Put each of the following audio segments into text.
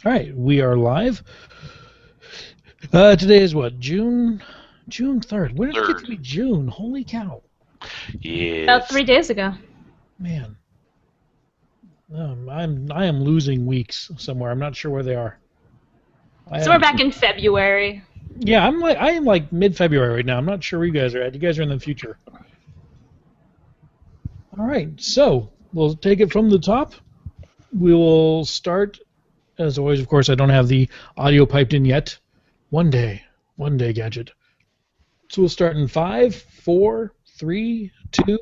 All right, we are live. Today is what, June 3rd. When did it get to be June? Holy cow. Yes. About 3 days ago. Man. I am losing weeks somewhere. I'm not sure where they are. So we're back in February. Yeah, I am like mid-February right now. I'm not sure where you guys are at. You guys are in the future. All right, so we'll take it from the top. We will start, as always, of course, I don't have the audio piped in yet. One day, Gadget. So we'll start in 5, 4, 3, 2.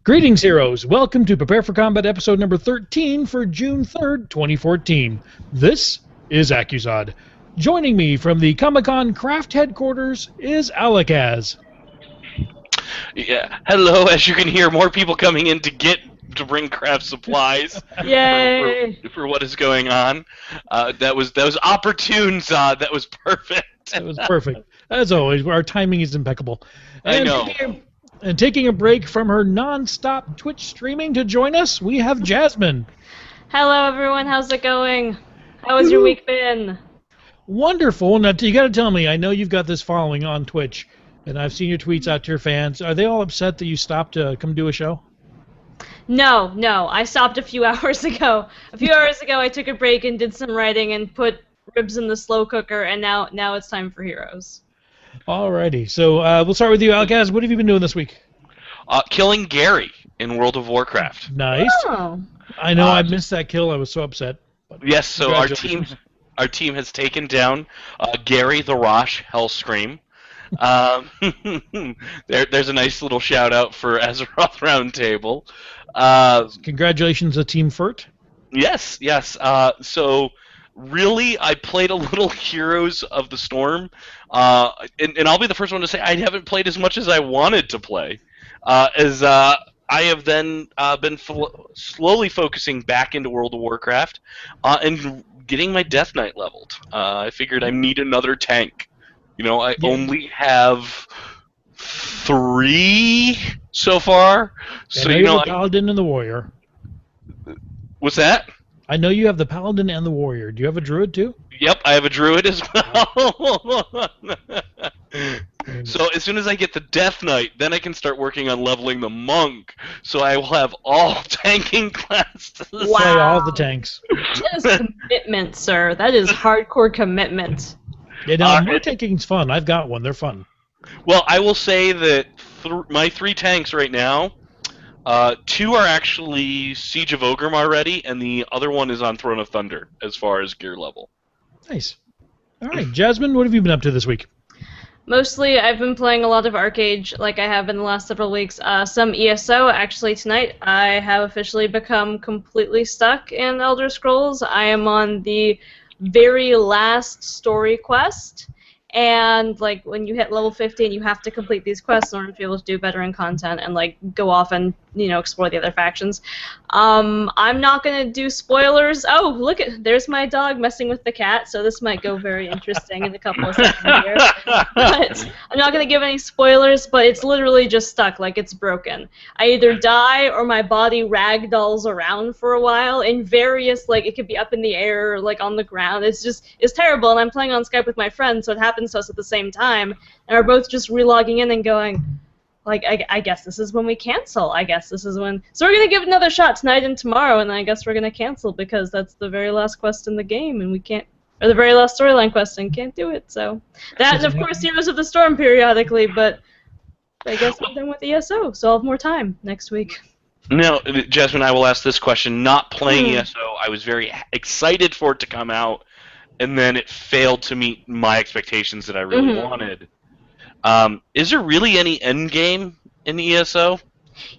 Greetings, heroes. Welcome to Prepare for Combat episode number 13 for June 3rd, 2014. This is AcuZod. Joining me from the Comic-Con Craft headquarters is Alachaas. Yeah. Hello. As you can hear, more people coming in to bring craft supplies. Yay! for what is going on. That was opportune, Zod. That was perfect. That was perfect. As always, our timing is impeccable. I know. And taking a break from her non-stop Twitch streaming to join us, we have Jasmine. Hello, everyone. How's it going? How has your week been? Wonderful. Now, you got to tell me, I know you've got this following on Twitch, and I've seen your tweets out to your fans. Are they all upset that you stopped to come do a show? No. I stopped a few hours ago. A few hours ago, I took a break and did some writing and put ribs in the slow cooker, and now it's time for Heroes. Alrighty. So we'll start with you, Alachaas. What have you been doing this week? Killing Gary in World of Warcraft. Nice. Oh. I know I missed that kill. I was so upset. Yes. So our team has taken down Gary the Rosh Hellscream. There's a nice little shout out for Azeroth Roundtable. Congratulations to Team Furt. Yes. So really, I played a little Heroes of the Storm, and I'll be the first one to say I haven't played as much as I wanted to play, as I have then been slowly focusing back into World of Warcraft and getting my Death Knight leveled. I figured I need another tank. You know, I only have 3 so far. So you know, the Paladin and the Warrior. What's that? I know you have the Paladin and the Warrior. Do you have a Druid too? Yep, I have a Druid as well. So as soon as I get the Death Knight, then I can start working on leveling the Monk. So I will have all tanking classes. Wow. Play all the tanks. That is commitment, sir. That is hardcore commitment. Yeah, no, more tanking's fun. I've got one. They're fun. Well, I will say that my 3 tanks right now, 2 are actually Siege of Ogrim already, and the other one is on Throne of Thunder as far as gear level. Nice. All right, Jasmine, what have you been up to this week? Mostly, I've been playing a lot of Arcade, like I have in the last several weeks. Some ESO. Actually, tonight I have officially become completely stuck in Elder Scrolls. I am on the very last story quest, and like when you hit level 15, you have to complete these quests in order to be able to do better in content and like go off and explore the other factions. I'm not gonna do spoilers. Oh, look there's my dog messing with the cat, so this might go very interesting in a couple of seconds here. But I'm not gonna give any spoilers, but it's literally just stuck, like it's broken. I either die or my body ragdolls around for a while in various, like it could be up in the air or like on the ground. It's terrible, and I'm playing on Skype with my friend, so it happens to us at the same time, and we're both just re-logging in and going, like, I guess this is when we cancel. I guess this is when... So we're going to give it another shot tonight and tomorrow, and I guess we're going to cancel because that's the very last quest in the game, and we can't... Or the very last storyline quest, and can't do it, so... That, and of course, Heroes of the Storm periodically, but I guess we're done with ESO, so I'll have more time next week. Now, Jasmine, I will ask this question. Not playing ESO, I was very excited for it to come out, and then it failed to meet my expectations that I really wanted. Is there really any end game in ESO?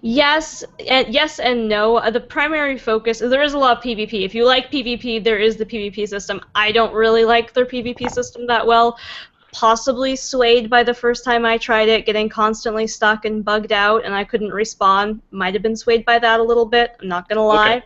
Yes and no. The primary focus, there is a lot of PvP. If you like PvP, there is the PvP system. I don't really like their PvP system that well. Possibly swayed by the first time I tried it, getting constantly stuck and bugged out, and I couldn't respawn. Might have been swayed by that a little bit, I'm not gonna lie. Okay.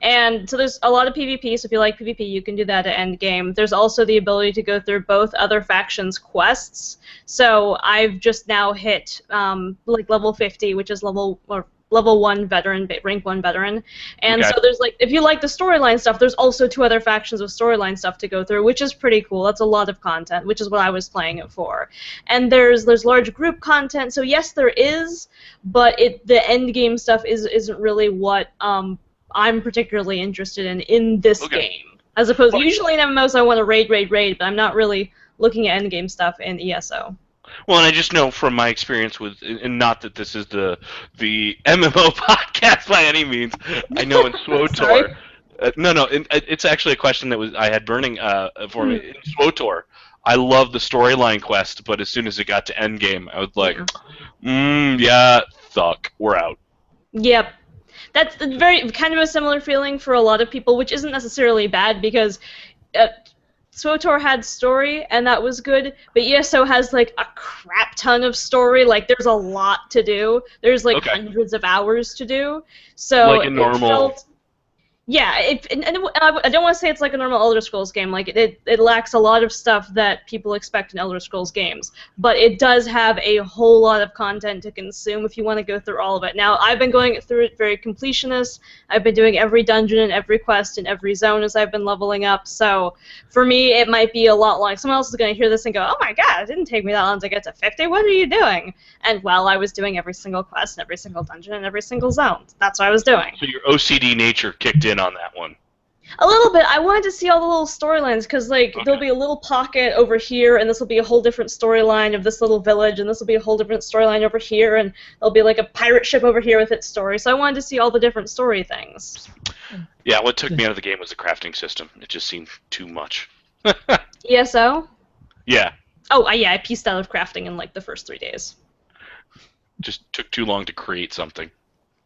And so there's a lot of PvP, so if you like PvP, you can do that at endgame. There's also the ability to go through both other factions' quests. So I've just now hit like level 50, which is level, or level 1 veteran, rank 1 veteran. And Okay. so there's like, if you like the storyline stuff, there's also 2 other factions of storyline stuff to go through, which is pretty cool. That's a lot of content, which is what I was playing it for. And there's large group content, so yes, there is, but the end game stuff isn't really what I'm particularly interested in this game. As opposed, usually in MMOs I want to raid, but I'm not really looking at end game stuff in ESO. Well, and I just know from my experience with, and not that this is the MMO podcast by any means. I know in SWOTOR. No, it's actually a question that I had burning for me. In SWOTOR, I love the storyline quest, but as soon as it got to endgame, I was like, yeah, we're out. Yep. That's very kind of a similar feeling for a lot of people, which isn't necessarily bad because SWOTOR had story, and that was good, but ESO has, like, a crap ton of story. Like, there's a lot to do. There's, like, hundreds of hours to do. So like a normal... Yeah, I don't want to say it's like a normal Elder Scrolls game. Like, it lacks a lot of stuff that people expect in Elder Scrolls games. But it does have a whole lot of content to consume if you want to go through all of it. Now, I've been going through it very completionist. I've been doing every dungeon and every quest in every zone as I've been leveling up. So, for me, it might be a lot like someone else is going to hear this and go, oh my god, it didn't take me that long to get to 50. What are you doing? And, well, I was doing every single quest and every single dungeon and every single zone. That's what I was doing. So your OCD nature kicked in on that one. A little bit. I wanted to see all the little storylines because, like, there'll be a little pocket over here, and this will be a whole different storyline of this little village, and this will be a whole different storyline over here, and there'll be like a pirate ship over here with its story. So I wanted to see all the different story things. Yeah, what took me out of the game was the crafting system. It just seemed too much. ESO? Yeah. Oh, yeah. I pieced out of crafting in like the first 3 days. Just took too long to create something.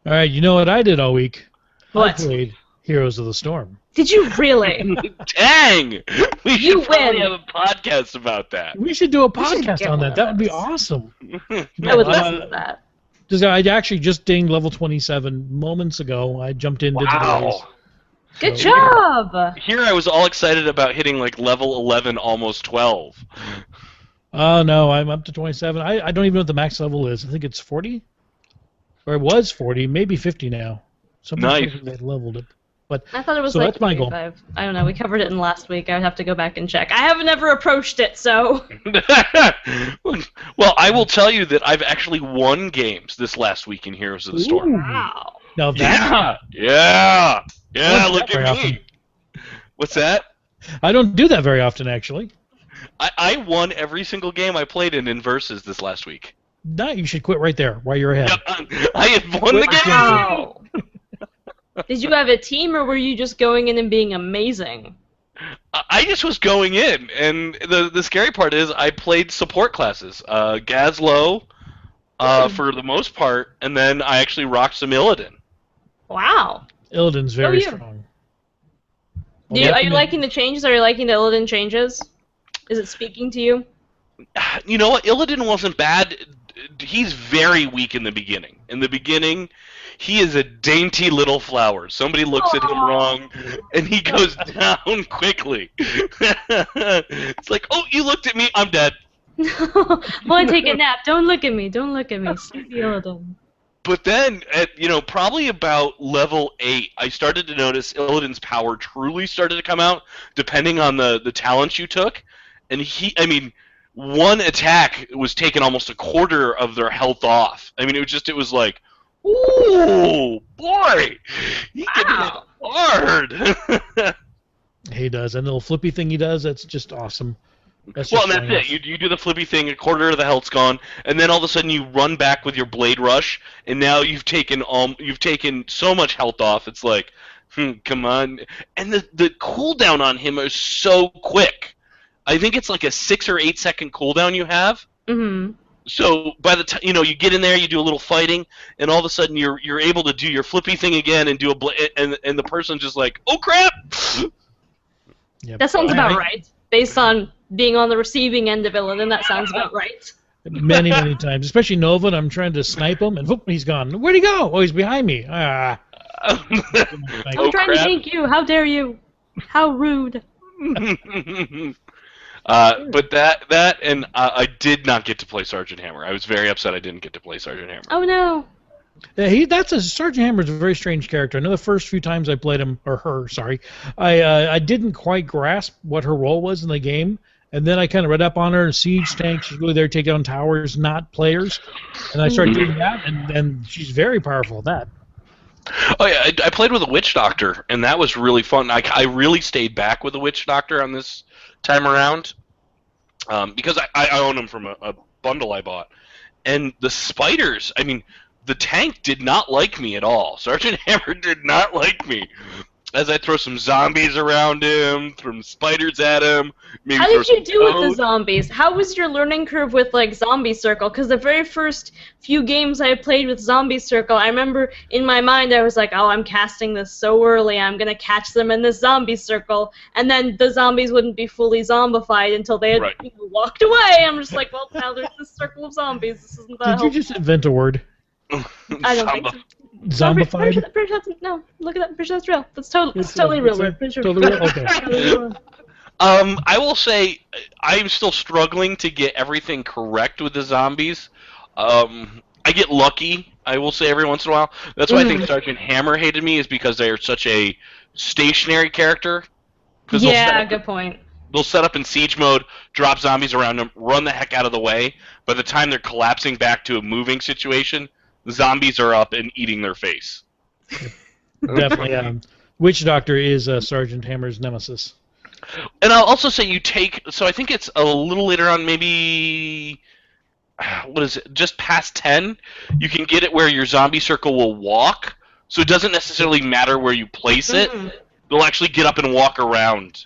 All right, you know what I did all week? What? I played Heroes of the Storm. Did you really? Dang! We You should probably win. have a podcast about that. We should do a podcast get on one that. of That would be those. awesome. I would listen to that. I actually just dinged level 27 moments ago. I jumped in, did the race. Good job! Here I was all excited about hitting like level 11, almost 12. Oh, no, I'm up to 27. I don't even know what the max level is. I think it's 40? Or it was 40, maybe 50 now. Nice. They leveled it. But, I thought it was so like that's my goal. 45. I don't know. We covered it in last week. I would have to go back and check. I have never approached it, so... Well, I will tell you that I've actually won games this last week in Heroes of the Storm. Wow. Now that, Yeah, look very at me. What's that? I don't do that very often, actually. I won every single game I played in Versus this last week. No, you should quit right there while you're ahead. I had won the game! Wow. Did you have a team, or were you just going in and being amazing? I just was going in, and the scary part is I played support classes. Gazlowe, for the most part, and then I actually rocked some Illidan. Wow. Illidan's very strong. Are you liking the changes? Are you liking the Illidan changes? Is it speaking to you? You know what? Illidan wasn't bad. He's very weak in the beginning. In the beginning, he is a dainty little flower. Somebody looks at him wrong, and he goes down quickly. It's like, oh, you looked at me, I'm dead. Want to take a nap? Don't look at me. Don't look at me. Sleepy Illidan. But then, at probably about level 8, I started to notice Illidan's power truly started to come out, depending on the talents you took. And one attack was taking almost a quarter of their health off. I mean, it was like, ooh, boy, he can hit hard. He does. And the little flippy thing he does, that's just awesome. That's it. You do the flippy thing, a quarter of the health's gone, and then all of a sudden you run back with your blade rush, and now you've taken so much health off. It's like, come on. And the cooldown on him is so quick. I think it's like a 6 or 8 second cooldown you have. Mm-hmm. So by the time you get in there, you do a little fighting, and all of a sudden you're able to do your flippy thing again and do and the person's just like, oh crap. Yep. That sounds about right. Based on being on the receiving end of Illidan, that sounds about right. Many, many times, especially Nova. And I'm trying to snipe him, and whoop, he's gone. Where'd he go? Oh, he's behind me. Ah. I'm trying to thank you. How dare you? How rude. But that and I did not get to play Sergeant Hammer. I was very upset I didn't get to play Sergeant Hammer. Oh no. Yeah, that's Sergeant Hammer's a very strange character. I know the first few times I played him, or her, sorry, I didn't quite grasp what her role was in the game, and then I kind of read up on her and siege tank. She's really there to take down towers, not players, and I started doing that, and she's very powerful at that. Oh yeah, I played with a witch doctor, and that was really fun. I really stayed back with the witch doctor on this time around because I own them from a bundle I bought, and the spiders. I mean, the tank did not like me at all. Sergeant Hammer did not like me. As I throw some zombies around him, throw spiders at him. Maybe How did you do with the toads. zombies? How was your learning curve with like Zombie Circle? Because the very first few games I played with Zombie Circle, I remember in my mind I was like, oh, I'm casting this so early, I'm gonna catch them in this Zombie Circle, and then the zombies wouldn't be fully zombified until they had walked away. I'm just like, well, now there's this circle of zombies. This isn't that Did helpful. you just invent a word? I don't think so. Zombified? No, look at that. Pretty sure that's real. That's totally real. Pretty sure. Totally real? Okay. I will say I'm still struggling to get everything correct with the zombies. I get lucky, I will say, every once in a while. That's why I think Sergeant Hammer hated me, is because they are such a stationary character. Yeah, good point. They'll set up in siege mode, drop zombies around them, run the heck out of the way. By the time they're collapsing back to a moving situation, the zombies are up and eating their face. Definitely. Witch Doctor is Sergeant Hammer's nemesis. And I'll also say you take, so I think it's a little later on, maybe, what is it, just past 10, you can get it where your zombie circle will walk, so it doesn't necessarily matter where you place it. They'll actually get up and walk around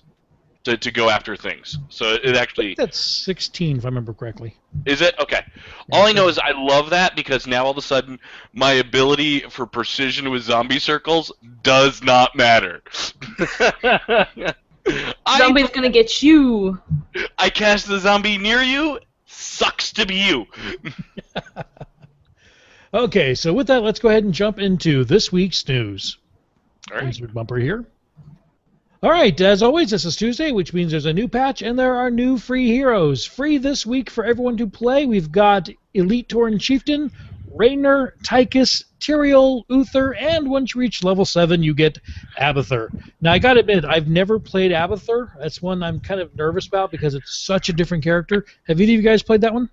to go after things. So it actually... I think that's 16, if I remember correctly. Is it? Okay. All I know is I love that because now all of a sudden my ability for precision with zombie circles does not matter. Zombie's gonna get you. I cast the zombie near you. Sucks to be you. Okay, so with that, let's go ahead and jump into this week's news. All right. Insert bumper here. All right, as always, this is Tuesday, which means there's a new patch, and there are new free heroes. Free this week for everyone to play. We've got Elite Tauren Chieftain, Raynor, Tychus, Tyrael, Uther, and once you reach level 7, you get Abathur. Now, I gotta admit, I've never played Abathur. That's one I'm kind of nervous about because it's such a different character. Have either of you guys played that one?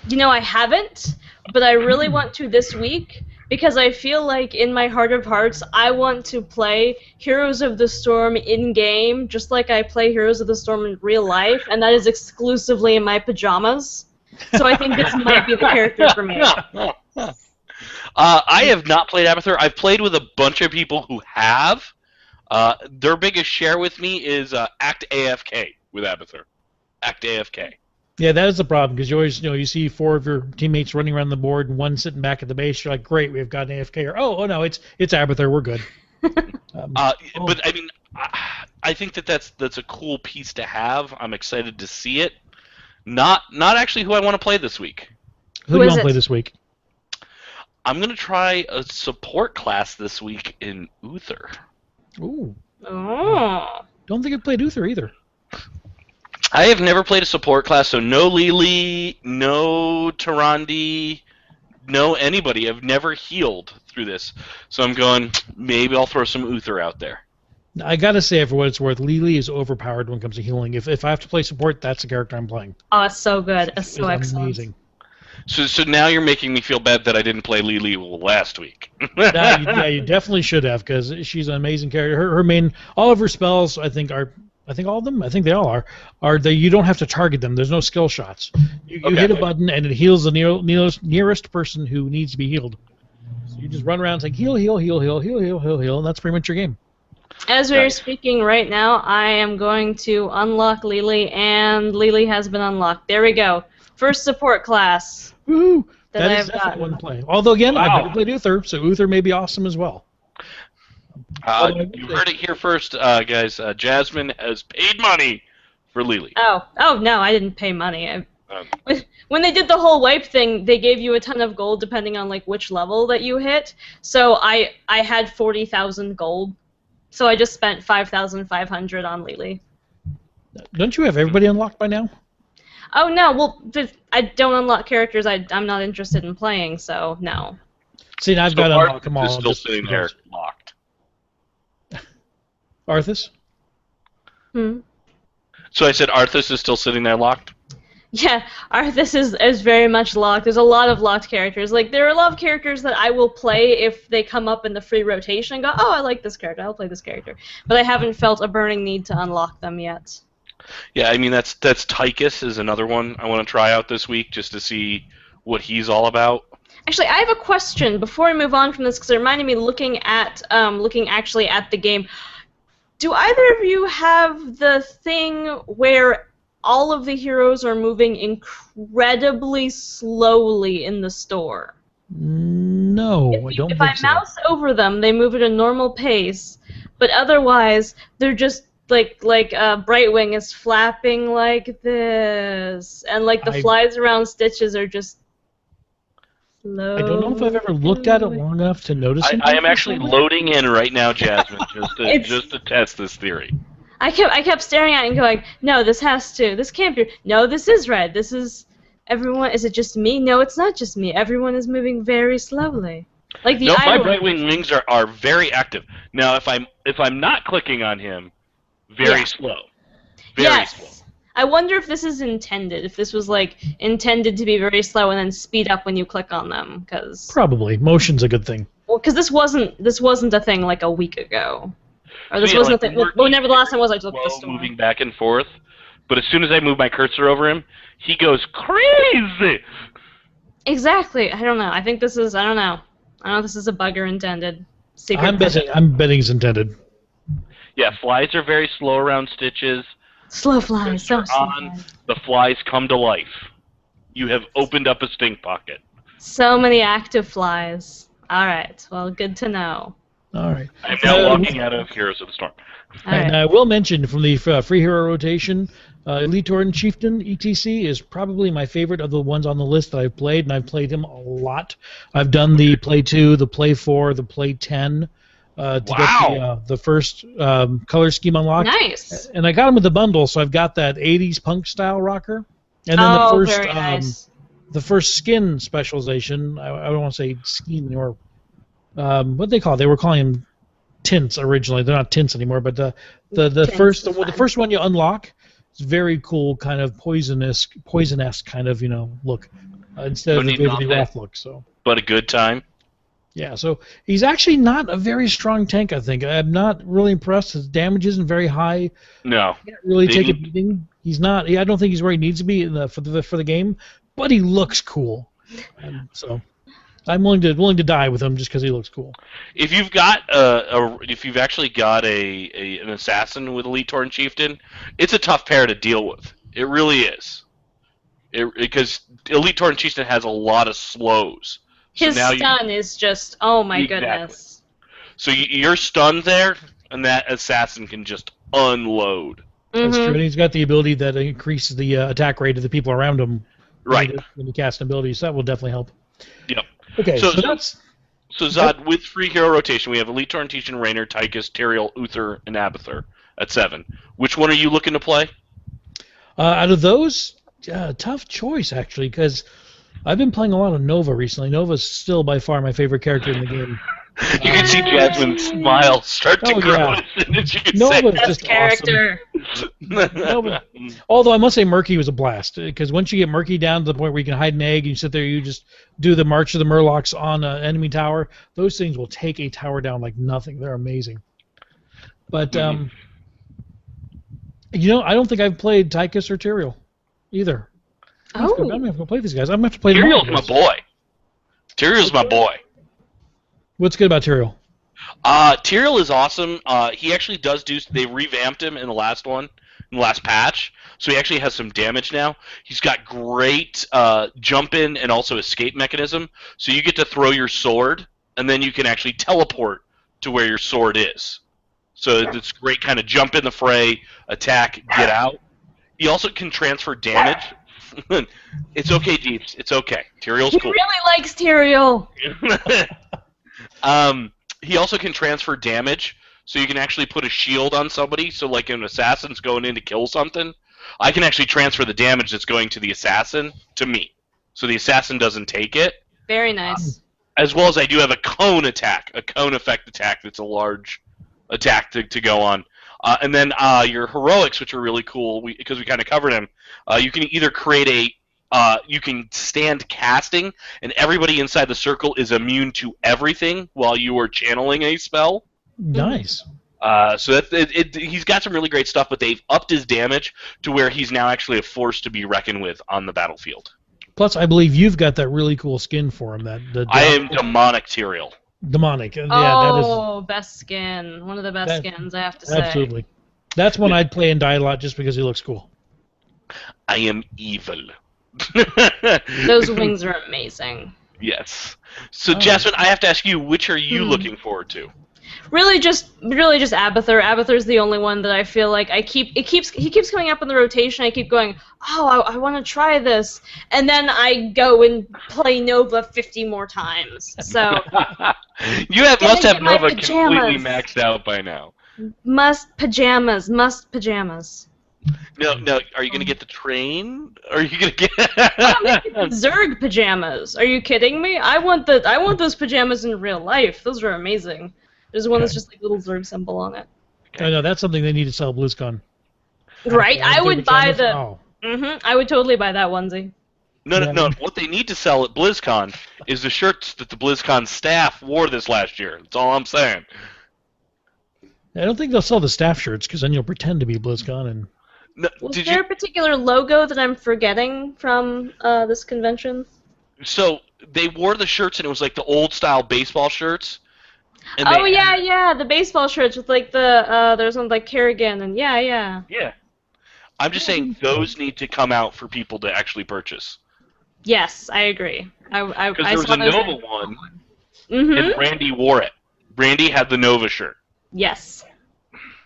You know, I haven't, but I really want to this week because I feel like in my heart of hearts, I want to play Heroes of the Storm in-game just like I play Heroes of the Storm in real life, and that is exclusively in my pajamas. So I think this might be the character for me. I have not played Abathur. I've played with a bunch of people who have. Their biggest share with me is Act AFK with Abathur. Act AFK. Yeah, that is the problem because you always, you see 4 of your teammates running around the board and one sitting back at the base. You're like, great, we've got an AFK. Or oh no, it's Abathur. We're good. But I mean, I think that's a cool piece to have. I'm excited to see it. Not actually who I want to play this week. Who do you want to play this week? I'm gonna try a support class this week in Uther. Ooh. Oh. Don't think I've played Uther either. I have never played a support class, so no Lili, no Tyrande, no anybody. I've never healed through this. So I'm going, maybe I'll throw some Uther out there. I gotta say, for what it's worth, Lili is overpowered when it comes to healing. If I have to play support, that's the character I'm playing. Oh, it's so good. It's so excellent. Amazing. So now you're making me feel bad that I didn't play Lili last week. Yeah, you definitely should have, because she's an amazing character. Her main, all of her spells, I think all of them. I think they all are that you don't have to target them. There's no skill shots. You hit a button and it heals the nearest person who needs to be healed. So you just run around saying heal, heal, heal, heal, heal, heal, heal, heal, and that's pretty much your game. As we're speaking right now, I am going to unlock Lili, and Lili has been unlocked. There we go. First support class. Woo! That is definitely one to play. Although again, I've never played Uther, so Uther may be awesome as well. You heard it here first, guys. Jasmine has paid money for Lili. Oh no, I didn't pay money. When they did the whole wipe thing, they gave you a ton of gold depending on like which level that you hit. So I had 40,000 gold, so I just spent 5,500 on Lili. Don't you have everybody unlocked by now? Oh no, well, I don't unlock characters I'm not interested in playing, so no. See, now I've So got to unlock them Arthas all. is still just sitting there because. locked. Arthas? Hmm. So I said Arthas is still sitting there locked? Yeah, Arthas is very much locked. There's a lot of locked characters. Like, there are a lot of characters that I will play if they come up in the free rotation and go, oh, I like this character, I'll play this character. But I haven't felt a burning need to unlock them yet. Yeah, I mean, that's Tychus is another one I want to try out this week just to see what he's all about. Actually, I have a question before I move on from this, because it reminded me looking actually at the game. Do either of you have the thing where all of the heroes are moving incredibly slowly in the store? No, I don't If think I so. mouse over them, they move at a normal pace, but otherwise they're just like Brightwing is flapping like this, and like the flies around Stitches are just slow. I don't know if I've ever looked at it long enough to notice it. I am actually loading in right now, Jasmine, just to test this theory. I kept staring at it and going, no, this can't be. No, this is right. This is everyone. Is it just me? No, it's not just me. Everyone is moving very slowly. Like the No, my Idle Brightwing wings are very active. Now, if I'm not clicking on him, very slow. Very slow. I wonder if this is intended. If this was like intended to be very slow and then speed up when you click on them, because Probably motion's a good thing. well, because this wasn't a thing like a week ago, or this So, yeah, wasn't like, a thing. Whenever the last time was, I looked at the slow, store. moving back and forth. But as soon as I move my cursor over him, he goes crazy. Exactly. I don't know. I think this is. I don't know. I don't know if this is a bug or intended. Secret. I'm betting it's intended. Yeah, flies are very slow around Stitches. Slow flies. So slow On, flies. the flies come to life. You have opened up a stink pocket. So many active flies. All right. Well, good to know. All right. I'm now walking out of Heroes of the Storm. All And right. I will mention from the free hero rotation, Elite Torrent Chieftain ETC is probably my favorite of the ones on the list that I've played, and I've played him a lot. I've done the Play 2, the Play 4, the Play 10 to get the first color scheme unlocked. Nice. And I got him with the bundle, so I've got that 80s punk style rocker. And then Oh, very nice. the first skin specialization, I don't want to say scheme anymore. What they call it? They were calling them tints originally. They're not tints anymore, but the Tints first is fine. the first one you unlock is very cool, kind of poisonous kind of look instead of the David Roth look. So, But a good time. yeah, so he's actually not a very strong tank. I think I'm not really impressed. His damage isn't very high. No. Can't really take a beating. He's not. I don't think he's where he needs to be for the game, but he looks cool. And so I'm willing to die with him just because he looks cool. If you've got if you've actually got an assassin with Elite Torrent Chieftain, it's a tough pair to deal with. It really is. Because Elite Torrent Chieftain has a lot of slows. So His now stun is just, oh my Exactly. goodness. So you're stunned there, and that assassin can just unload. That's true. Mm-hmm. And he's got the ability that increases the attack rate of the people around him. Right. When you cast an ability, so that will definitely help. Yep. Okay, So- so that's So Zod, with free hero rotation, we have Elite Torrent Chieftain, Raynor, Tychus, Tyrael, Uther, and Abathur at 7. Which one are you looking to play? out of those, tough choice actually, because I've been playing a lot of Nova recently. Nova's still by far my favorite character in the game. You can see Jasmine's smile start to Oh, grow yeah. as soon as you can Nova's say Best just character. Nova. Although I must say Murky was a blast, because once you get Murky down to the point where you can hide an egg and you sit there, you just do the March of the Murlocs on an enemy tower, those things will take a tower down like nothing. They're amazing. But, I don't think I've played Tychus or Tyrael either. I'm Oh. going to have to play these guys. I'm going to have to play them all, Tyrael's my I guess. boy. Tyrael's my boy. What's good about Tyrael? Tyrael is awesome. He actually does they revamped him in the last patch, so he actually has some damage now. He's got great jump in and also escape mechanism, so you get to throw your sword, and then you can actually teleport to where your sword is. So it's great kind of jump in the fray, attack, get out. He also can transfer damage. It's okay, Deeps. It's okay. Tyrael's He cool. really likes Tyrael. He also can transfer damage, so you can actually put a shield on somebody. So, like, an assassin's going in to kill something, I can actually transfer the damage that's going to the assassin to me, so the assassin doesn't take it. Very nice. As well as I do have a cone attack, a cone effect attack that's a large attack to go on. And then your heroics, which are really cool, because we kind of covered them. You can either create you can stand casting, and everybody inside the circle is immune to everything while you are channeling a spell. Nice. So he's got some really great stuff, but they've upped his damage to where he's now actually a force to be reckoned with on the battlefield. Plus, I believe you've got that really cool skin for him. I am demonic Tyrael. Demonic. Yeah, oh, best skin. One of the best skins, I have to say. Absolutely. That's one I'd play and die a lot just because he looks cool. I am evil. Those wings are amazing. Yes. So, Jasmine, I have to ask you, which are you looking forward to? Really just Abathur. Abathur's the only one that I feel like he keeps coming up in the rotation. I keep going, oh, I want to try this, and then I go and play Nova 50 more times. So you must have Nova completely maxed out by now. Must pajamas. No. Are you gonna get the train? Or are you gonna get Zerg pajamas? Are you kidding me? I want those pajamas in real life. Those are amazing. There's one that's just like a little Zerg symbol on it. I know that's something they need to sell at BlizzCon. Right, I would buy the. Oh. I would totally buy that onesie. No. What they need to sell at BlizzCon is the shirts that the BlizzCon staff wore this last year. That's all I'm saying. I don't think they'll sell the staff shirts because then you'll pretend to be BlizzCon and. No, Was there a particular logo that I'm forgetting from this convention? So they wore the shirts and it was like the old style baseball shirts. And the baseball shirts with like there's one like Kerrigan and yeah. Yeah. I'm just saying those need to come out for people to actually purchase. Yes, I agree. Because there was a Nova one, and Brandy wore it. Brandy had the Nova shirt. Yes.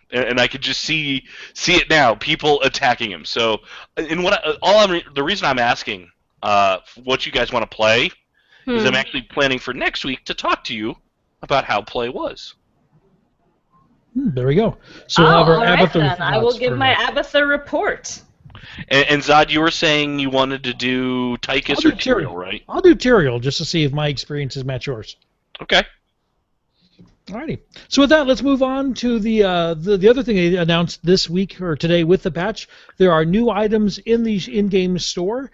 And I could just see it now, people attacking him. So, the reason I'm asking what you guys want to play is I'm actually planning for next week to talk to you about how play was. There we go. So we'll have our Abathur then. I will give my Abathur report. And Zod, you were saying you wanted to do Tychus or Tyrael, right? I'll do Tyrael just to see if my experiences match yours. Okay. Alrighty. So with that, let's move on to the other thing they announced this week or today with the patch. There are new items in the in-game store.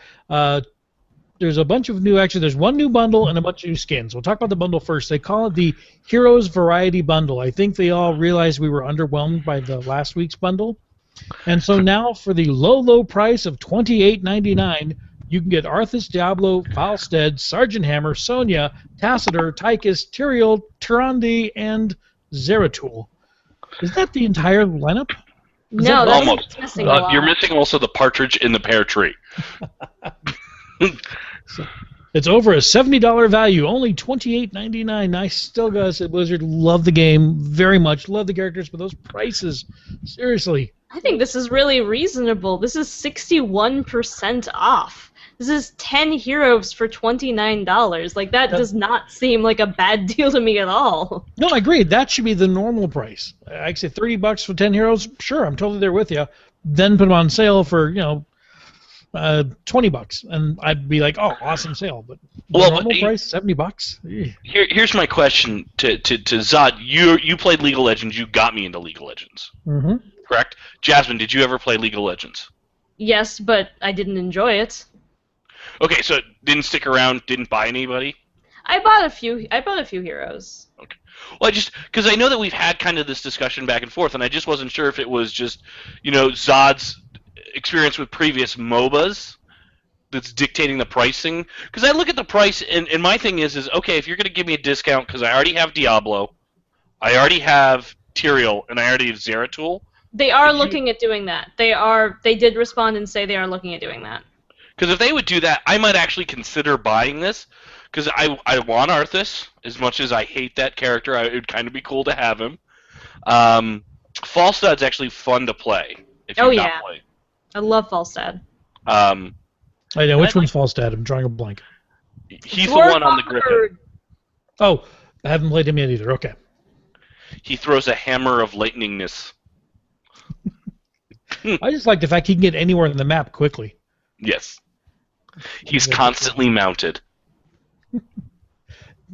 There's a bunch of new. Actually, there's one new bundle and a bunch of new skins. We'll talk about the bundle first. They call it the Heroes Variety Bundle. I think they all realized we were underwhelmed by the last week's bundle, and so now for the low price of $28.99. You can get Arthas, Diablo, Falstead, Sergeant Hammer, Sonya, Tacitor, Tychus, Tyrael, Tyrande, and Zeratul. Is that the entire lineup? No, that's almost. Missing a lot. You're missing also the partridge in the pear tree. So, it's over a $70 value, only $28.99. I still gotta say, Blizzard, love the game very much, love the characters, but those prices, seriously. I think this is really reasonable. This is 61% off. This is 10 heroes for $29. Like, that does not seem like a bad deal to me at all. No, I agree. That should be the normal price. I'd say $30 for 10 heroes. Sure, I'm totally there with you. Then put them on sale for, $20, and I'd be like, "Oh, awesome sale!" But normal price, $70. Here's my question to Zod. You played League of Legends. You got me into League of Legends. Mm-hmm. Correct. Jasmine, did you ever play League of Legends? Yes, but I didn't enjoy it. Okay, so didn't stick around. Didn't buy anybody. I bought a few heroes. Okay. Well, because I know that we've had kind of this discussion back and forth, and I just wasn't sure if it was just Zod's experience with previous MOBAs that's dictating the pricing. Because I look at the price, and my thing is okay, if you're going to give me a discount, because I already have Diablo, I already have Tyrael, and I already have Zeratul. They are looking at doing that. They did respond and say they are looking at doing that. Because if they would do that, I might actually consider buying this. Because I want Arthas, as much as I hate that character. It would kind of be cool to have him. Falstad's actually fun to play. If you've not played. I love Falstad. I know. Which one's Falstad? I'm drawing a blank. He's the one on the Griffin. Oh, I haven't played him yet either. Okay. He throws a hammer of lightningness. I just like the fact he can get anywhere on the map quickly. Yes. He's constantly mounted.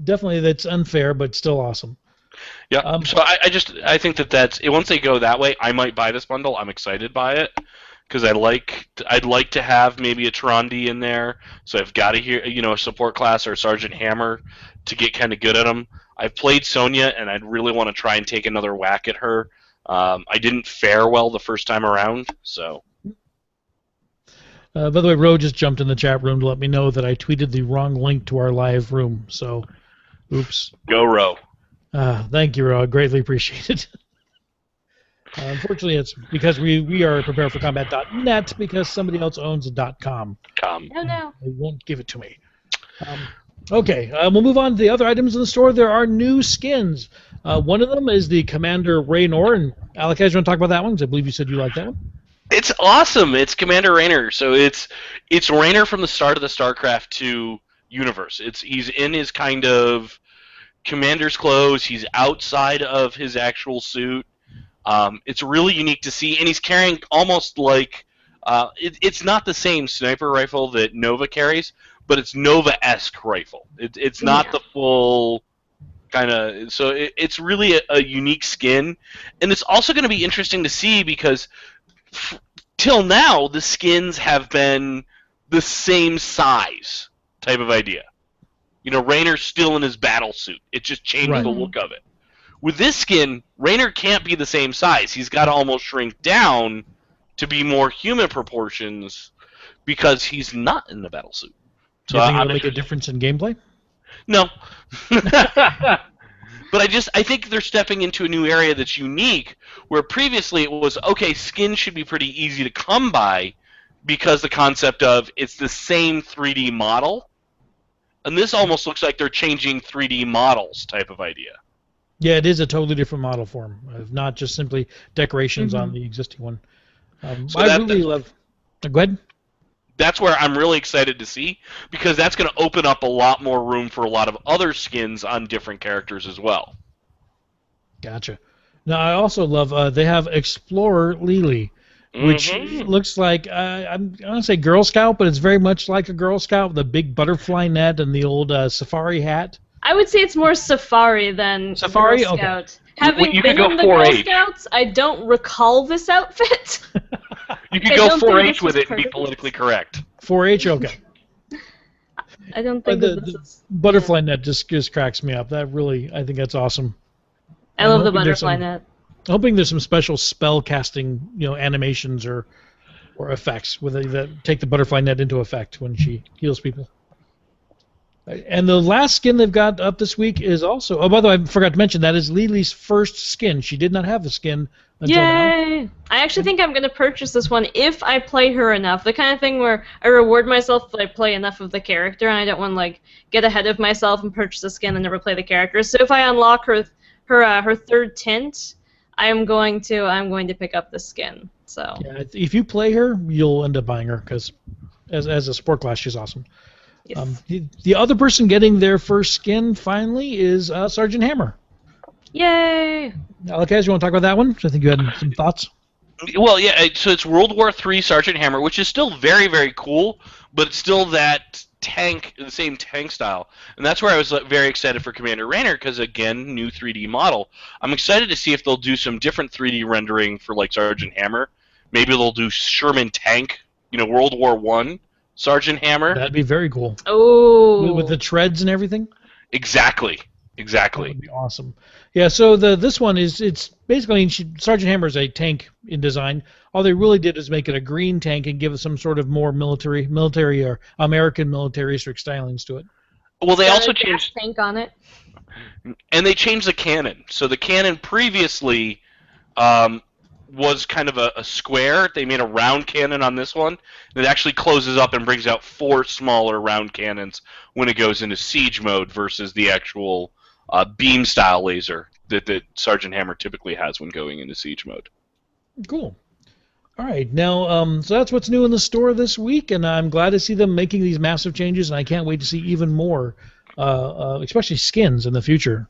Definitely, that's unfair, but still awesome. Yeah. So I think that's once they go that way, I might buy this bundle. I'm excited by it because I'd like to have maybe a Trondy in there. So I've got to hear a support class or Sergeant Hammer to get kind of good at them. I've played Sonya, and I'd really want to try and take another whack at her. I didn't fare well the first time around, so. By the way, Ro just jumped in the chat room to let me know that I tweeted the wrong link to our live room. So, oops. Go Ro. Thank you, Ro. I greatly appreciate it. Unfortunately, it's because we are prepareforcombat.net because somebody else owns a .com. No. They won't give it to me. Okay, we'll move on to the other items in the store. There are new skins. One of them is the Commander Raynor, and Alachaas, you want to talk about that one? Because I believe you said you liked that one. It's awesome. It's Commander Raynor. So it's Raynor from the start of the StarCraft 2 universe. He's in his kind of commander's clothes. He's outside of his actual suit. It's really unique to see, and he's carrying almost like it's not the same sniper rifle that Nova carries, but it's Nova-esque rifle. It's not the full kind of. So it's really a unique skin, and it's also going to be interesting to see because till now the skins have been the same size type of idea. Raynor's still in his battle suit. It just changed the look of it. With this skin, Raynor can't be the same size. He's got to almost shrink down to be more human proportions because he's not in the battle suit. So do you think it'll make a difference in gameplay? No. But I think they're stepping into a new area that's unique, where previously it was, okay, skin should be pretty easy to come by because the concept of it's the same 3D model. And this almost looks like they're changing 3D models type of idea. Yeah, it is a totally different model form, not just simply decorations on the existing one. So I really love... Go ahead. That's where I'm really excited to see, because that's going to open up a lot more room for a lot of other skins on different characters as well. Gotcha. Now, I also love, they have Explorer Lily, which looks like, I'm going to say Girl Scout, but it's very much like a Girl Scout with a big butterfly net and the old safari hat. I would say it's more Safari than Safari? Girl Scout. Okay. Having you been could go in the Girl 4-H. Scouts, I don't recall this outfit. You could go 4-H with it and be politically correct. 4-H? Okay. I don't think this is... Butterfly net just cracks me up. That really, I think that's awesome. I love the butterfly net. I'm hoping there's some special spell casting, animations or effects that take the butterfly net into effect when she heals people. And the last skin they've got up this week is also... Oh, by the way, I forgot to mention, that is Lily's first skin. She did not have the skin until Yay! now. I actually think I'm going to purchase this one if I play her enough. The kind of thing where I reward myself if I play enough of the character, and I don't want to get ahead of myself and purchase the skin and never play the character. So if I unlock her third tint, I'm going to pick up the skin. So yeah, if you play her, you'll end up buying her, because as a sport class, she's awesome. Yes. The other person getting their first skin finally is Sergeant Hammer. Yay! Alachaas, you want to talk about that one? I think you had some thoughts. Well, yeah. So it's World War III Sergeant Hammer, which is still very, very cool, but it's still that the same tank style, and that's where I was very excited for Commander Raynor, because again, new 3D model. I'm excited to see if they'll do some different 3D rendering for Sergeant Hammer. Maybe they'll do Sherman tank, World War I. Sergeant Hammer. That'd be very cool. Oh. With the treads and everything? Exactly. That would be awesome. Yeah, so this one it's basically, Sergeant Hammer is a tank in design. All they really did is make it a green tank and give it some sort of more military or American militaristic stylings to it. Well, they also changed tank on it. And they changed the cannon. So the cannon previously was kind of a square. They made a round cannon on this one. It actually closes up and brings out 4 smaller round cannons when it goes into siege mode versus the actual beam style laser that Sergeant Hammer typically has when going into siege mode. Cool. All right, now so that's what's new in the store this week, and I'm glad to see them making these massive changes, and I can't wait to see even more, especially skins in the future.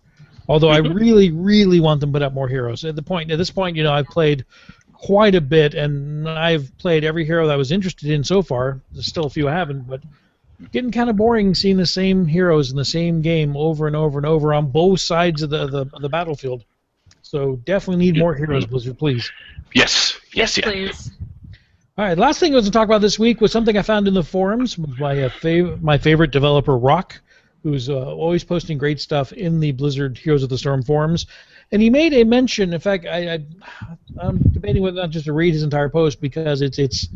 Although I really, really want them to put out more heroes. At this point, I've played quite a bit, and I've played every hero that I was interested in so far. There's still a few I haven't, but getting kind of boring seeing the same heroes in the same game over and over and over on both sides of the battlefield. So definitely need more heroes, Blizzard, please. Yes. Please. All right, last thing I was going to talk about this week was something I found in the forums by my favorite developer, Rock, who's always posting great stuff in the Blizzard Heroes of the Storm forums. And he made a mention. In fact, I'm debating whether or not just to read his entire post because it's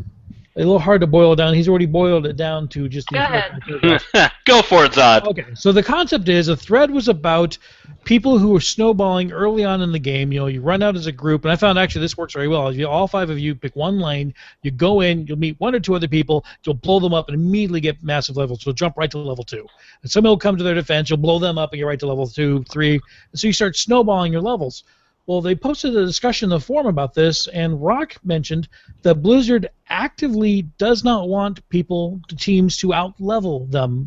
a little hard to boil down. He's already boiled it down to just the Go ahead. Go for it, Zod. Okay, so the concept is a thread was about people who were snowballing early on in the game. You know, you run out as a group, and I found actually this works very well. All 5 of you pick one lane, you go in, you'll meet 1 or 2 other people, you'll blow them up and immediately get massive levels. So jump right to level 2. And somebody will come to their defense, you'll blow them up and get right to level 2, 3, and so you start snowballing your levels. Well, they posted a discussion in the forum about this, and Rock mentioned that Blizzard actively does not want teams to out-level them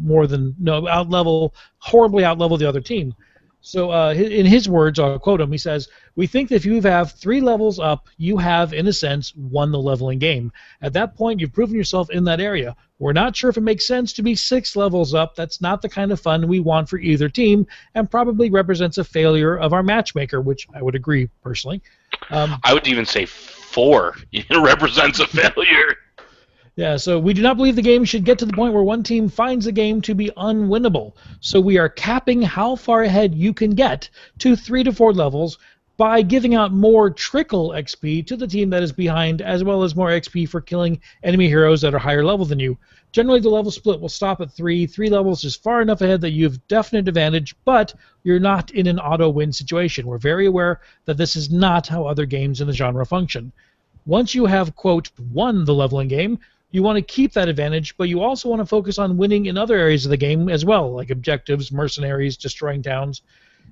horribly out-level the other team. So in his words, I'll quote him, he says, "We think that if you have 3 levels up, you have, in a sense, won the leveling game. At that point, you've proven yourself in that area. We're not sure if it makes sense to be 6 levels up. That's not the kind of fun we want for either team, and probably represents a failure of our matchmaker," which I would agree, personally. I would even say 4 represents a failure. Yeah, so we do not believe the game should get to the point where one team finds the game to be unwinnable. So we are capping how far ahead you can get to 3 to 4 levels by giving out more trickle XP to the team that is behind, as well as more XP for killing enemy heroes that are higher level than you. Generally, the level split will stop at 3. 3 levels is far enough ahead that you have definite advantage, but you're not in an auto-win situation. We're very aware that this is not how other games in the genre function. Once you have, quote, won the leveling game, you want to keep that advantage, but you also want to focus on winning in other areas of the game as well, like objectives, mercenaries, destroying towns.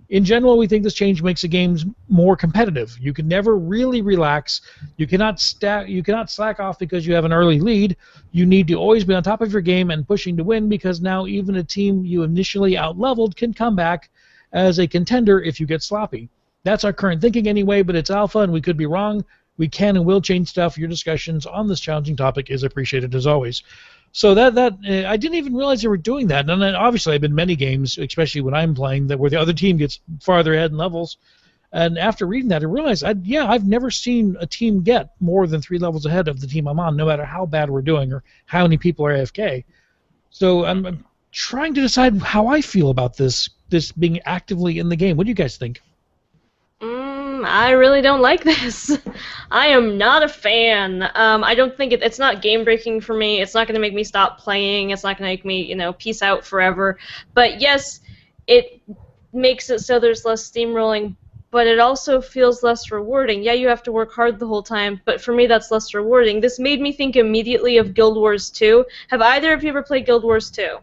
In general, we think this change makes the games more competitive. You can never really relax. You cannot slack off because you have an early lead. You need to always be on top of your game and pushing to win, because now even a team you initially out-leveled can come back as a contender if you get sloppy. That's our current thinking anyway, but it's alpha and we could be wrong. We can and will change stuff. Your discussions on this challenging topic is appreciated as always. So I didn't even realize they were doing that. And then obviously, I've been many games, especially when I'm playing, where the other team gets farther ahead in levels. And after reading that, I realized, I've never seen a team get more than 3 levels ahead of the team I'm on, no matter how bad we're doing or how many people are AFK. So I'm trying to decide how I feel about this being actively in the game. What do you guys think? I really don't like this. I am not a fan. I don't think it's not game breaking for me. It's not going to make me stop playing. It's not going to make me, peace out forever. But yes, it makes it so there's less steamrolling, but it also feels less rewarding. Yeah, you have to work hard the whole time, but for me that's less rewarding. This made me think immediately of Guild Wars 2. Have either of you ever played Guild Wars 2?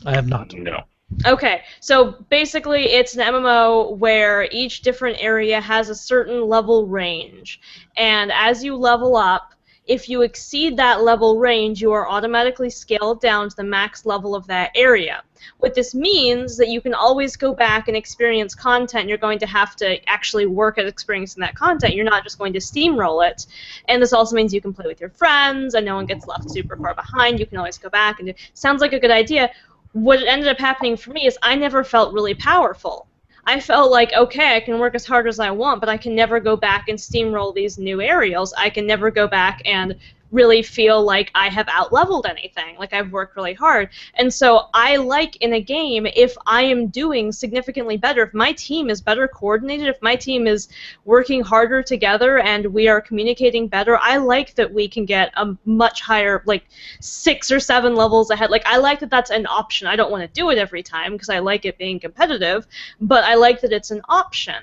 I have not. No. Okay, so basically it's an MMO where each different area has a certain level range, and as you level up, if you exceed that level range, you are automatically scaled down to the max level of that area. What this means that you can always go back and experience content. You're going to have to actually work at experiencing that content. You're not just going to steamroll it. And this also means you can play with your friends, and no one gets left super far behind. You can always go back and sounds like a good idea. What ended up happening for me is I never felt really powerful. I felt like, okay, I can work as hard as I want, but I can never go back and steamroll these new aerials. I can never go back and really feel like I have out-leveled anything, like I've worked really hard. And so I like in a game if I am doing significantly better, if my team is better coordinated, if my team is working harder together and we are communicating better, I like that we can get a much higher, like 6 or 7 levels ahead. Like I like that that's an option. I don't want to do it every time because I like it being competitive, but I like that it's an option.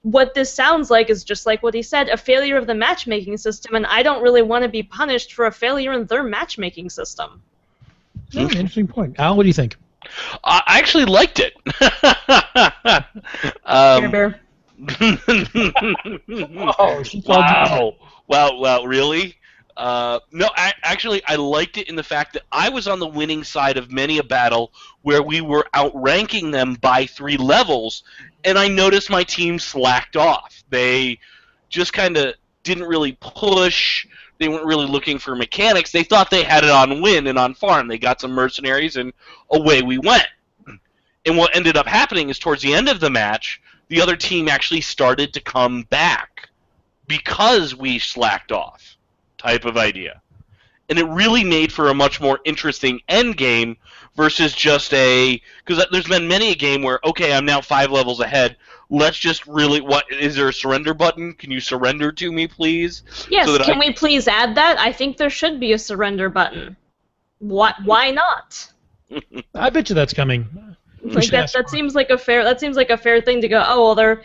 What this sounds like is just like what he said, a failure of the matchmaking system, and I don't really want to be punished for a failure in their matchmaking system. Oh, interesting point. Al, what do you think? I actually liked it. Bear. Oh, she called you. Wow. Well, really? No, I liked it in the fact that I was on the winning side of many a battle where we were outranking them by 3 levels, and I noticed my team slacked off. They just kind of didn't really push. They weren't really looking for mechanics. They thought they had it on win and on farm. They got some mercenaries, and away we went. And what ended up happening is towards the end of the match, the other team actually started to come back because we slacked off, type of idea. And it really made for a much more interesting end game versus just because there's been many a game where, okay, I'm now 5 levels ahead. Let's just really, is there a surrender button? Can you surrender to me, please? Yes, so can we please add that? I think there should be a surrender button. Why not? I bet you that's coming. Like that seems like a fair thing to go, oh well, they're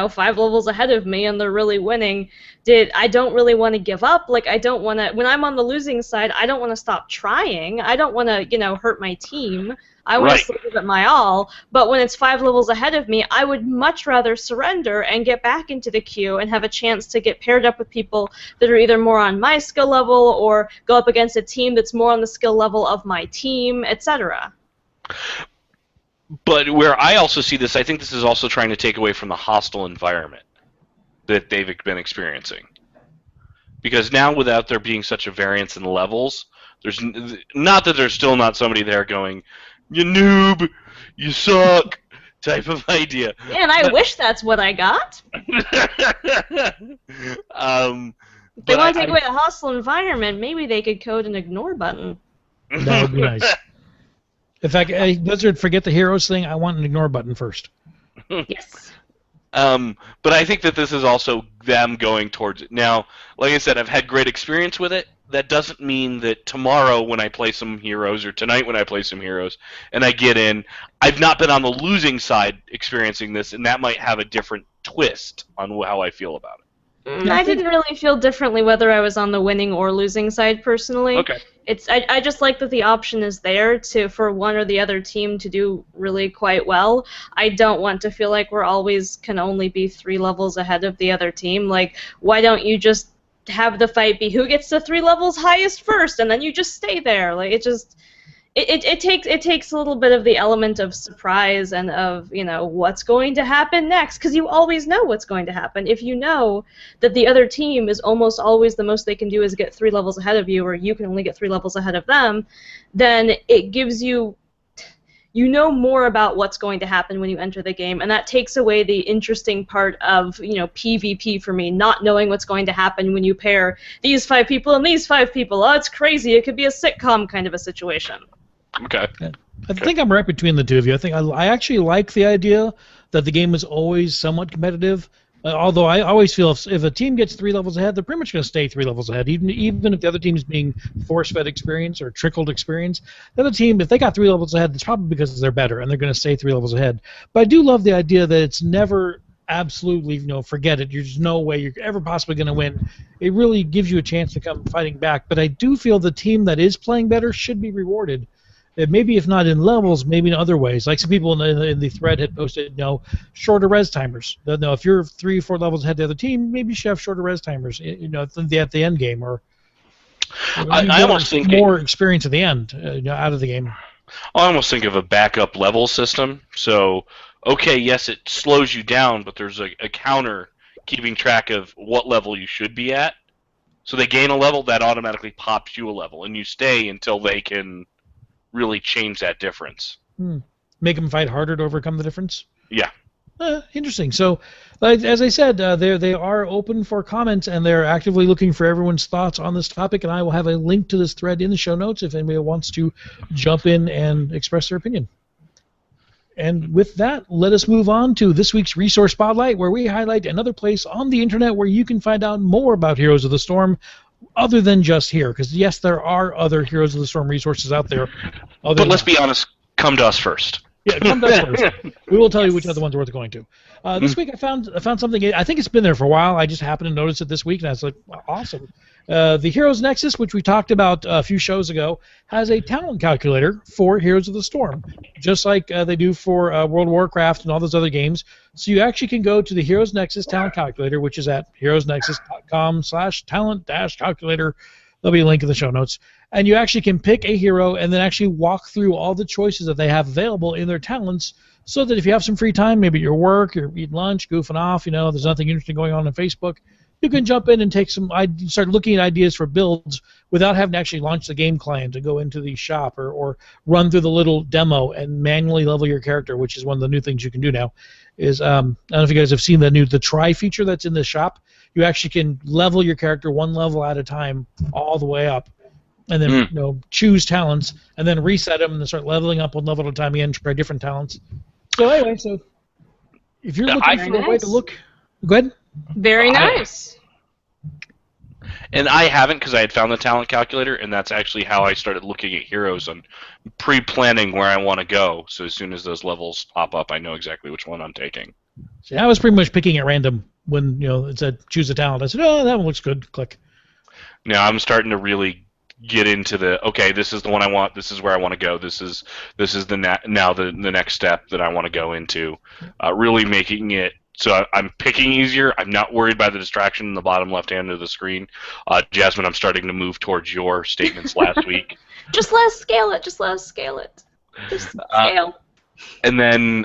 5 levels ahead of me and they're really winning. I don't really want to give up. Like I don't want to, when I'm on the losing side, I don't want to stop trying. I don't want to hurt my team. I want to give it my all. But when it's 5 levels ahead of me, I would much rather surrender and get back into the queue and have a chance to get paired up with people that are either more on my skill level or go up against a team that's more on the skill level of my team, etc. But where I also see this, I think this is also trying to take away from the hostile environment that they've been experiencing. Because now, without there being such a variance in the levels, there's not that there's still not somebody there going, "You noob, you suck," type of idea. Yeah, and I wish that's what I got. If they want to take away the hostile environment, maybe they could code an ignore button. That would be nice. In fact, Blizzard, forget the heroes thing. I want an ignore button first. Yes. But I think that this is also them going towards it. Now, like I said, I've had great experience with it. That doesn't mean that tomorrow when I play some heroes or tonight when I play some heroes and I get in, I've not been on the losing side experiencing this, and that might have a different twist on how I feel about it. I didn't really feel differently whether I was on the winning or losing side personally. Okay. I just like that the option is there for one or the other team to do really quite well. I don't want to feel like we're always can only be 3 levels ahead of the other team. Like, why don't you just have the fight be who gets the 3 levels highest first, and then you just stay there? Like, it takes a little bit of the element of surprise and of what's going to happen next, because you always know what's going to happen. If you know that the other team is almost always the most they can do is get 3 levels ahead of you, or you can only get 3 levels ahead of them, then it gives you more about what's going to happen when you enter the game, and that takes away the interesting part of PvP for me, not knowing what's going to happen when you pair these 5 people and these 5 people. Oh, it's crazy. It could be a sitcom kind of a situation. Okay. I think I'm right between the two of you. I think I actually like the idea that the game is always somewhat competitive. Although I always feel if a team gets 3 levels ahead, they're pretty much going to stay 3 levels ahead, even if the other team is being force-fed experience or trickled experience. The other team, if they got 3 levels ahead, it's probably because they're better and they're going to stay 3 levels ahead. But I do love the idea that it's never absolutely, forget it. There's no way you're ever possibly going to win. It really gives you a chance to come fighting back. But I do feel the team that is playing better should be rewarded. Maybe if not in levels, maybe in other ways. Like some people in the thread had posted, shorter res timers. If you're 3 or 4 levels ahead of the other team, maybe you should have shorter res timers. At the end game, or I almost think more experience at the end, out of the game. I almost think of a backup level system. So, okay, yes, it slows you down, but there's a counter keeping track of what level you should be at. So they gain a level, that automatically pops you a level, and you stay until they can really change that difference. Make them fight harder to overcome the difference? Yeah. Interesting. So, as I said, they are open for comments, and they're actively looking for everyone's thoughts on this topic, and I will have a link to this thread in the show notes if anybody wants to jump in and express their opinion. And with that, let us move on to this week's Resource Spotlight, where we highlight another place on the internet where you can find out more about Heroes of the Storm, other than just here, because yes, there are other Heroes of the Storm resources out there. But let's be honest, come to us first. Yeah, come to us first. We will tell you which other ones we're going to. This week I found something. I think it's been there for a while. I just happened to notice it this week, and I was like, awesome. The Heroes Nexus, which we talked about a few shows ago, has a talent calculator for Heroes of the Storm, just like they do for World of Warcraft and all those other games. So you actually can go to the Heroes Nexus talent calculator, which is at heroesnexus.com/talent-calculator. There'll be a link in the show notes. And you actually can pick a hero and then actually walk through all the choices that they have available in their talents, so that if you have some free time, maybe at your work, you're eating lunch, goofing off, there's nothing interesting going on Facebook, you can jump in and take start looking at ideas for builds without having to actually launch the game client to go into the shop or run through the little demo and manually level your character, which is one of the new things you can do now. I don't know if you guys have seen the try feature that's in the shop. You actually can level your character one level at a time all the way up, and then choose talents and then reset them and then start leveling up one level at a time again, try different talents. So anyway, if you're looking for a way to look, go ahead. Very nice. And I haven't, because I had found the talent calculator, and that's actually how I started looking at heroes and pre-planning where I want to go. So as soon as those levels pop up, I know exactly which one I'm taking. See, I was pretty much picking at random when it said choose a talent. I said, oh, that one looks good. Click. Now I'm starting to really get into this is the one I want. This is where I want to go. This is the next step that I want to go into. Really making it. So I'm picking easier. I'm not worried by the distraction in the bottom left hand of the screen. Jasmine, I'm starting to move towards your statements last week. Just let us scale it. Just scale. And then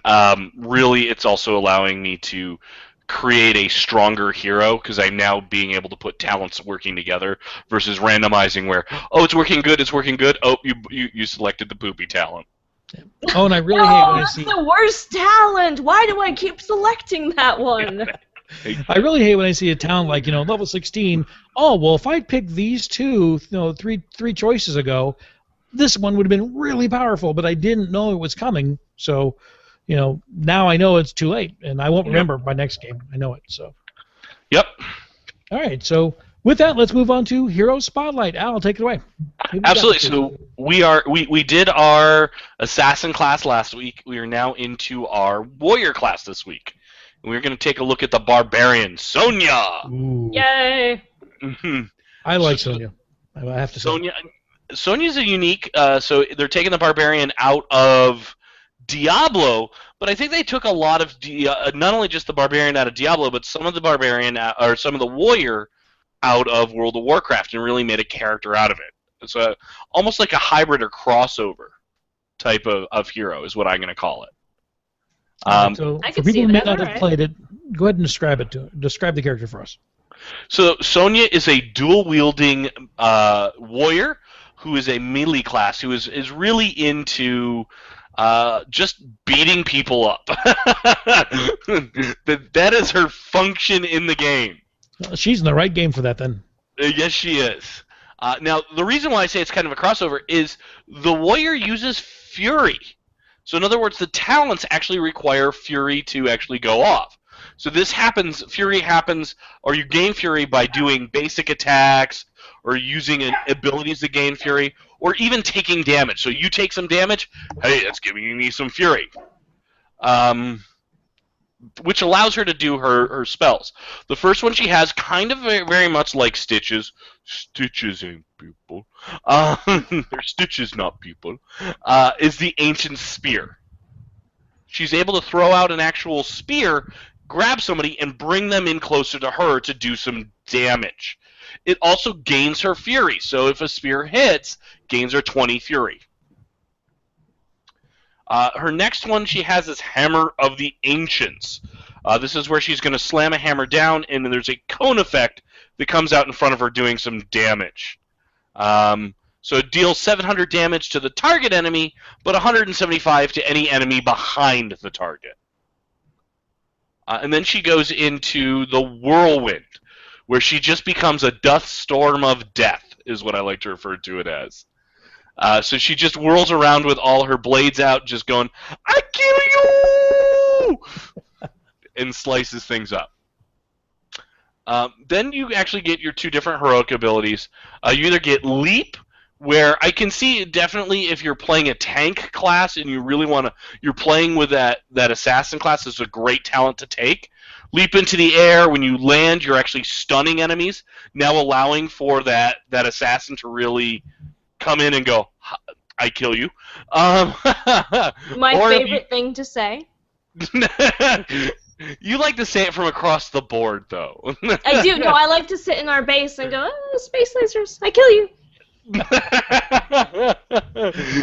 really it's also allowing me to create a stronger hero because I'm now being able to put talents working together versus randomizing where, it's working good. Oh, you selected the poopy talent. Oh, and I really hate when I see... that's the worst talent! Why do I keep selecting that one? I really hate when I see a talent like, level 16. Oh, well, if I picked these two, three choices ago, this one would have been really powerful, but I didn't know it was coming. So, now I know it's too late, and I won't remember my next game. I know it, so. Yep. All right, so with that, let's move on to Hero Spotlight. Al, take it away. Absolutely. So we did our assassin class last week. We are now into our warrior class this week. And we're going to take a look at the barbarian, Sonya. Ooh. Yay! Mm-hmm. I like Sonya. I have to say. Sonya's a unique. So they're taking the barbarian out of Diablo, but I think they took a lot of not only just the barbarian out of Diablo, but some of the barbarian or some of the warrior out of World of Warcraft and really made a character out of it. It's almost like a hybrid or crossover type of hero is what I'm going to call it. So for people who may not have played it, go ahead and describe the character for us. So Sonya is a dual-wielding warrior who is a melee class who is really into just beating people up. That is her function in the game. Well, she's in the right game for that, then. Yes, she is. Now, the reason why I say it's kind of a crossover is the warrior uses fury. So, in other words, the talents actually require fury to actually go off. So fury happens, or you gain fury by doing basic attacks, or using abilities to gain fury, or even taking damage. So you take some damage, hey, that's giving me some fury. Which allows her to do her spells. The first one she has, kind of very, very much like Stitches. Stitches ain't people. They're Stitches, not people. Is the Ancient Spear. She's able to throw out an actual spear, grab somebody, and bring them in closer to her to do some damage. It also gains her fury. So if a spear hits, gains her 20 fury. Her next one she has is Hammer of the Ancients. This is where she's going to slam a hammer down, and then there's a cone effect that comes out in front of her doing some damage. So it deals 700 damage to the target enemy, but 175 to any enemy behind the target. And then she goes into the Whirlwind, where she just becomes a dust storm of death, is what I like to refer to it as. So she just whirls around with all her blades out, just going, I kill you! And slices things up. Then you actually get your two different heroic abilities. You either get Leap, where I can see definitely if you're playing a tank class and you really want to, you're playing with that assassin class, is a great talent to take. Leap into the air. When you land, you're actually stunning enemies, now allowing for that assassin to really come in and go, I kill you. My favorite thing to say. You like to say it from across the board, though. I do. No, I like to sit in our base and go, space lasers, I kill you.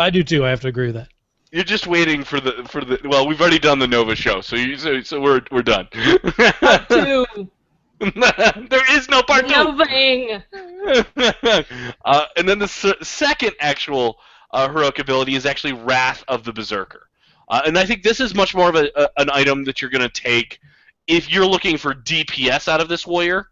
I do too. I have to agree with that. You're just waiting for the. Well, we've already done the Nova show, so we're done. Two. There is no part 2. Moving. And then the second actual heroic ability is actually Wrath of the Berserker. And I think this is much more of an item that you're going to take if you're looking for DPS out of this warrior.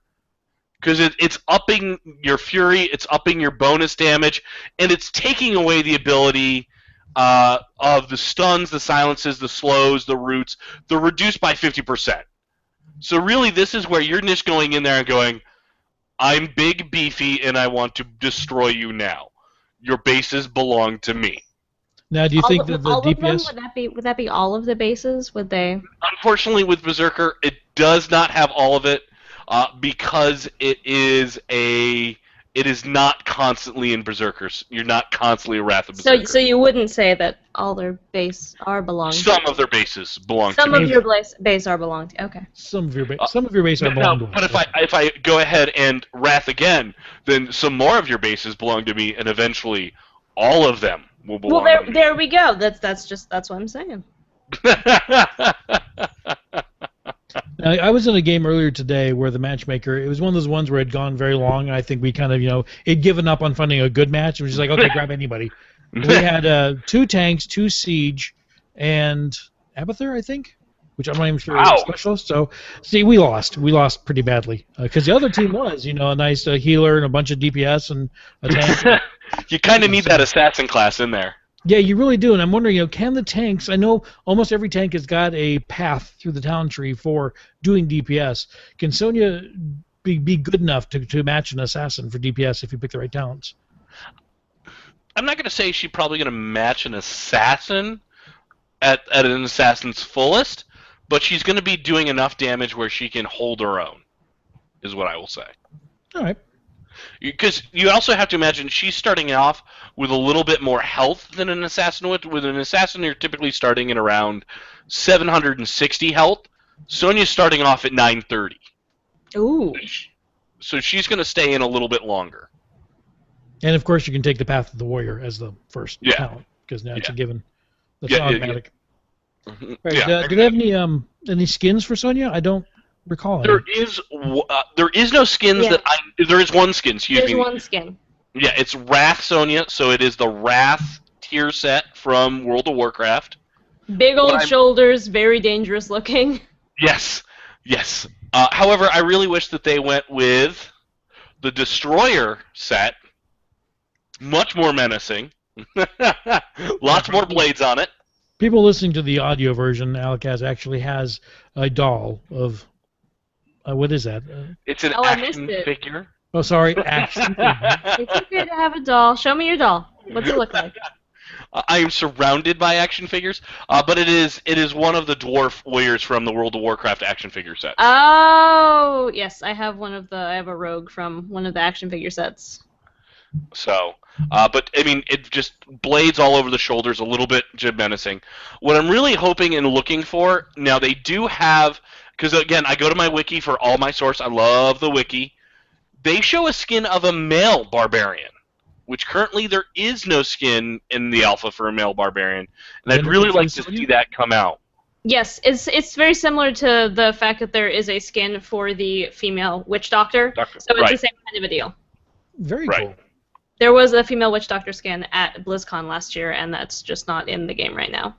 Because it's upping your fury, it's upping your bonus damage, and it's taking away the ability of the stuns, the silences, the slows, the roots. They're reduced by 50%. So really, this is where you're just going in there and going, I'm big, beefy, and I want to destroy you now. Your bases belong to me. Now, do you think that the all DPS... of them, would that be all of the bases? Would they? Unfortunately, with Berserker, it does not have all of it because it is not constantly in Berserkers. You're not constantly a Wrath of Berserker. So you wouldn't say that all their base are belong to Some of their bases belong to me. Some of your base are belong to. Okay. Some of your base are belong to us. But if I go ahead and Wrath again, then some more of your bases belong to me, and eventually all of them will belong to me. There we go. That's what I'm saying. Now, I was in a game earlier today where the matchmaker, it was one of those ones where it had gone very long, and I think we kind of, it'd given up on finding a good match. It was just like, okay, grab anybody. We had 2 tanks, 2 siege, and Abathur, I think, which I'm not even sure is a specialist. So, see, we lost. We lost pretty badly. Because the other team was, a nice healer and a bunch of DPS and a tank. You kind of need that assassin class in there. Yeah, you really do, and I'm wondering, can the tanks? I know almost every tank has got a path through the talent tree for doing DPS. Can Sonya be good enough to match an assassin for DPS if you pick the right talents? I'm not going to say she's probably going to match an assassin at an assassin's fullest, but she's going to be doing enough damage where she can hold her own, is what I will say. All right. Because you also have to imagine she's starting off with a little bit more health than an assassin would. With an assassin, you're typically starting at around 760 health. Sonya's starting off at 930. Ooh. So she's going to stay in a little bit longer. And of course, you can take the path of the warrior as the first talent, because now it's a given. That's automatic. Yeah. Right, do they have any skins for Sonya? I don't recall any. There is no skins there is one skin. There's one skin. Yeah, it's Wrath Sonya, so it is the Wrath tier set from World of Warcraft. Big old shoulders, very dangerous looking. Yes. However, I really wish that they went with the Destroyer set. Much more menacing. Lots more blades on it. People listening to the audio version, Alachaas actually has a doll of... what is that? It's an action figure. Oh, sorry, action figure. It's okay to have a doll. Show me your doll. What's it look like? I am surrounded by action figures, but it is one of the dwarf warriors from the World of Warcraft action figure set. Oh, yes, I have I have a rogue from one of the action figure sets. So, but I mean, it just blades all over the shoulders, a little bit menacing. What I'm really hoping and looking for, now they do have, because again, I go to my wiki for all my source, I love the wiki, they show a skin of a male barbarian, which currently there is no skin in the alpha for a male barbarian, and I'd really like to see that come out. Yes, it's very similar to the fact that there is a skin for the female witch doctor, so it's the same kind of a deal. Very cool. There was a female witch doctor skin at BlizzCon last year, and that's just not in the game right now.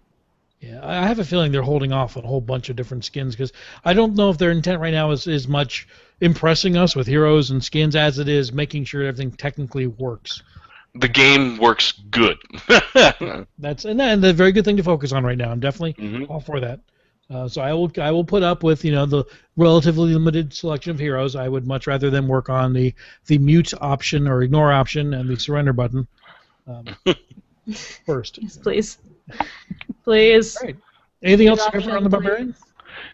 Yeah, I have a feeling they're holding off on a whole bunch of different skins, because I don't know if their intent right now is much impressing us with heroes and skins as it is making sure everything technically works. The game works good. That's a very good thing to focus on right now. I'm definitely all for that. So I will put up with the relatively limited selection of heroes. I would much rather them work on the mute option or ignore option and the surrender button first. Yes, please. Please. All right. Anything else to cover on the barbarian?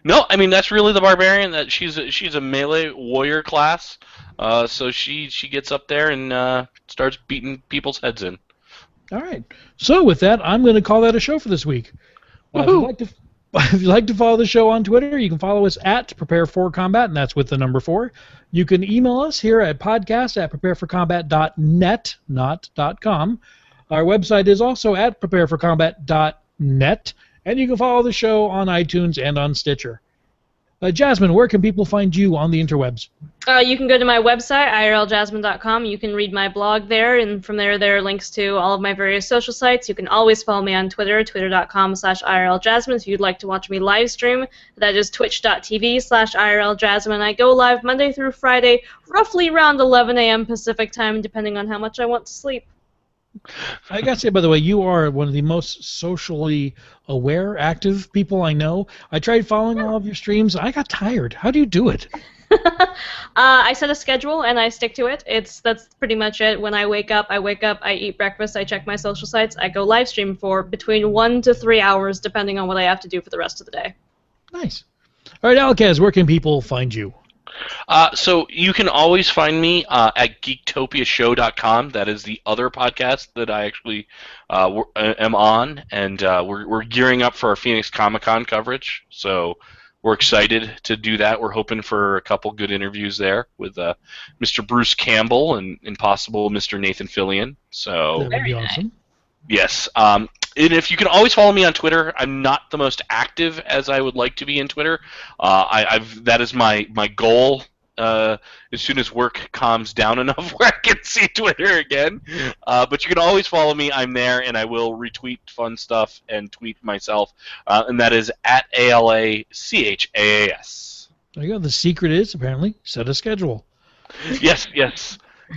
No, I mean that's really the barbarian. That she's a melee warrior class. So she gets up there and starts beating people's heads in. All right. So with that, I'm going to call that a show for this week. If you'd like to follow the show on Twitter, you can follow us at Prepare4Combat, and that's with the number 4. You can email us here at podcast@prepareforcombat.net, not .com. Our website is also at prepareforcombat.net, and you can follow the show on iTunes and on Stitcher. Jasmine, where can people find you on the interwebs? You can go to my website, irljasmine.com. You can read my blog there, and from there are links to all of my various social sites. You can always follow me on Twitter, twitter.com/irljasmine. If you'd like to watch me live stream, that is twitch.tv/irljasmine. I go live Monday through Friday, roughly around 11 a.m. Pacific time, depending on how much I want to sleep. I gotta say, by the way, you are one of the most socially aware, active people I know. I tried following all of your streams. I got tired. How do you do it? I set a schedule and I stick to it. That's pretty much it. When I wake up, I eat breakfast, I check my social sites, I go live stream for between 1 to 3 hours, depending on what I have to do for the rest of the day. Nice. All right, Alachaas, where can people find you? So you can always find me at geektopiashow.com. That is the other podcast that I actually am on, and we're gearing up for our Phoenix Comic-Con coverage. So we're excited to do that. We're hoping for a couple good interviews there with Mr. Bruce Campbell and possible Mr. Nathan Fillion. So That would be awesome. yes. And if you can always follow me on Twitter, I'm not the most active as I would like to be in Twitter. That is my goal. As soon as work calms down enough where I can see Twitter again. But you can always follow me. I'm there, and I will retweet fun stuff and tweet myself. And that is at ALACHAAS. There you go. The secret is, apparently, set a schedule. Yes. So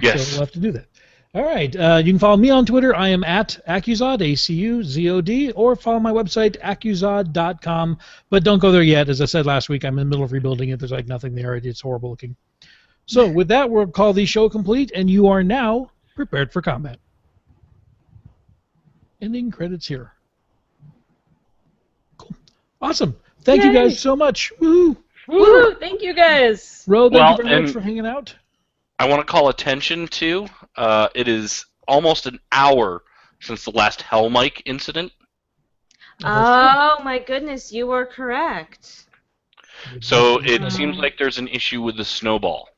Yes. we'll have to do that. All right. You can follow me on Twitter. I am at AcuZod, ACUZOD, or follow my website, AcuZod.com. But don't go there yet. As I said last week, I'm in the middle of rebuilding it. There's like nothing there. It's horrible looking. So with that, we'll call the show complete, and you are now prepared for combat. Ending credits here. Cool. Awesome. Thank you guys so much. Woo! Woohoo! Thank you guys. Ro, thank you very much for hanging out. I want to call attention to, it is almost an hour since the last Hell Mike incident. Oh my goodness, you are correct. So it seems like there's an issue with the snowball.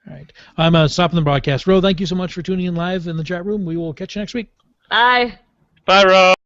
All right. I'm stopping the broadcast. Ro, thank you so much for tuning in live in the chat room. We will catch you next week. Bye. Bye, Rob.